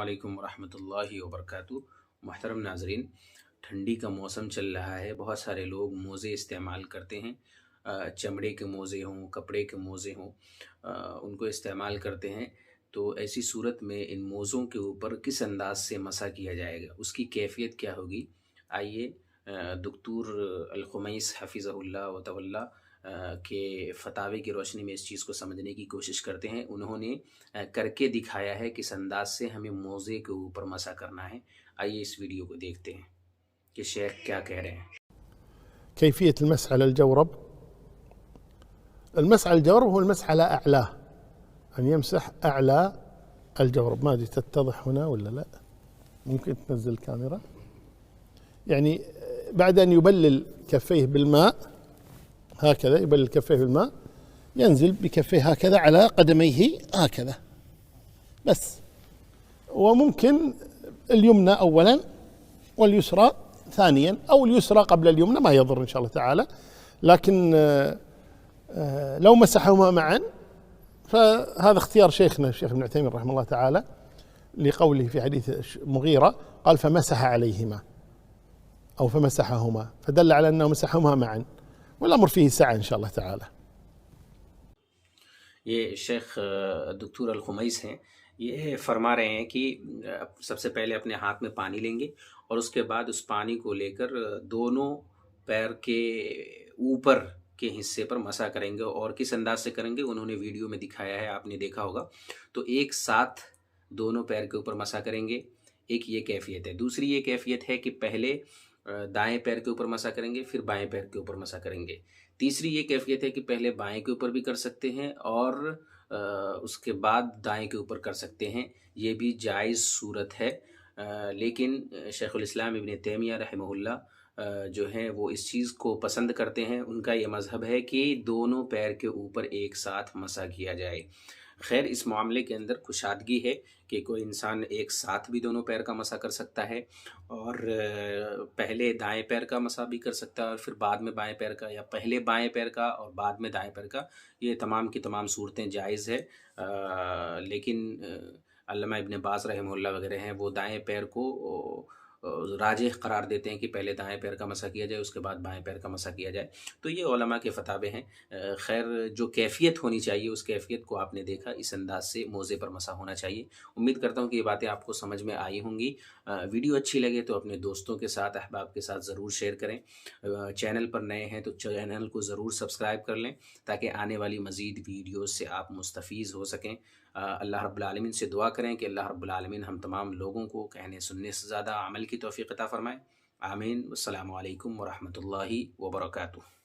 अस्सलामुअलैकुम वरहमतुल्लाहि वबरकातुहू। मुहतरम नाज़रीन, ठंडी का मौसम चल रहा है। बहुत सारे लोग मोज़े इस्तेमाल करते हैं। चमड़े के मोज़े हों, कपड़े के मोज़े हों, उनको इस्तेमाल करते हैं। तो ऐसी सूरत में इन मोज़ों के ऊपर किस अंदाज़ से मसा किया जाएगा, उसकी कैफ़ियत क्या होगी? आइए दुक्तूर अल-खुमैस हफ़िज़हुल्लाह व तवल्ला के फ़तावे की रोशनी में इस चीज़ को समझने की कोशिश करते हैं। उन्होंने करके दिखाया है किस अंदाज़ से हमें मोज़े के ऊपर मसा करना है। आइए इस वीडियो को देखते हैं कि शेख क्या कह रहे हैं। كيفية المسح على الجورب. المسح على الجورب هو المسح على أعلاه، أن يمسح أعلى الجورب. ما أدري تتضح هنا ولا لا، ممكن تنزل الكاميرا. يعني بعد أن يبلل كفيه بالماء هكذا، يبلل كفيه بالماء، ينزل بكفيه هكذا على قدميه هكذا بس. وممكن اليمنى أولا واليسرى ثانيا، أو اليسرى قبل اليمنى، ما يضر إن شاء الله تعالى. لكن لو مسحهما معا فهذا اختيار شيخنا الشيخ ابن عثيمين رحمه الله تعالى، لقوله في حديث مغيرة قال فمسح عليهما أو فمسحهما، فدل على أنه مسحهما معا، والأمر فيه سعة إن شاء الله تعالى. ये शेख डॉक्टर अल-खुमैस हैं। ये फरमा रहे हैं कि सबसे पहले अपने हाथ में पानी लेंगे और उसके बाद उस पानी को लेकर दोनों पैर के ऊपर के हिस्से पर मसा करेंगे। और किस अंदाज से करेंगे उन्होंने वीडियो में दिखाया है, आपने देखा होगा। तो एक साथ दोनों पैर के ऊपर मसा करेंगे, एक ये कैफियत है। दूसरी ये कैफियत है कि पहले दाएं पैर के ऊपर मसा करेंगे, फिर बाएं पैर के ऊपर मसा करेंगे। तीसरी ये कैफियत है कि पहले बाएं के ऊपर भी कर सकते हैं और उसके बाद दाएं के ऊपर कर सकते हैं। ये भी जायज़ सूरत है। लेकिन शेखुल इस्लाम इब्न तैमिया रहमहुल्लाह जो हैं वो इस चीज़ को पसंद करते हैं। उनका ये मज़हब है कि दोनों पैर के ऊपर एक साथ मसा किया जाए। खैर, इस मामले के अंदर कुशादगी है कि कोई इंसान एक साथ भी दोनों पैर का मसा कर सकता है और पहले दाएं पैर का मसा भी कर सकता है और फिर बाद में बाएं पैर का, या पहले बाएं पैर का और बाद में दाएं पैर का। ये तमाम की तमाम सूरतें जायज़ है। लेकिन अल्लामा इब्न बाज़ रहमहुल्लाह वगैरह हैं, वो दाएं पैर को राजिह करार देते हैं कि पहले दाएं पैर का मसा किया जाए, उसके बाद बाएं पैर का मसा किया जाए। तो ये उलमा के फ़तावे हैं। खैर, जो कैफ़ियत होनी चाहिए उस कैफ़ियत को आपने देखा, इस अंदाज़ से मोज़े पर मसा होना चाहिए। उम्मीद करता हूँ कि ये बातें आपको समझ में आई होंगी। वीडियो अच्छी लगे तो अपने दोस्तों के साथ, अहबाब के साथ ज़रूर शेयर करें। चैनल पर नए हैं तो चैनल को ज़रूर सब्सक्राइब कर लें ताकि आने वाली मज़ीद वीडियोज़ से आप मुस्तफ़ीज़ हो सकें। अल्लाह रब्बुल आलमीन से दुआ करें कि अल्लाह रब्बुल आलमीन हम तमाम लोगों को कहने सुनने से ज़्यादा अमल की तौफ़ीक़ अता फ़रमाए। आमीन। अस्सलामु अलैकुम वरहमतुल्लाहि वबरकातुहू।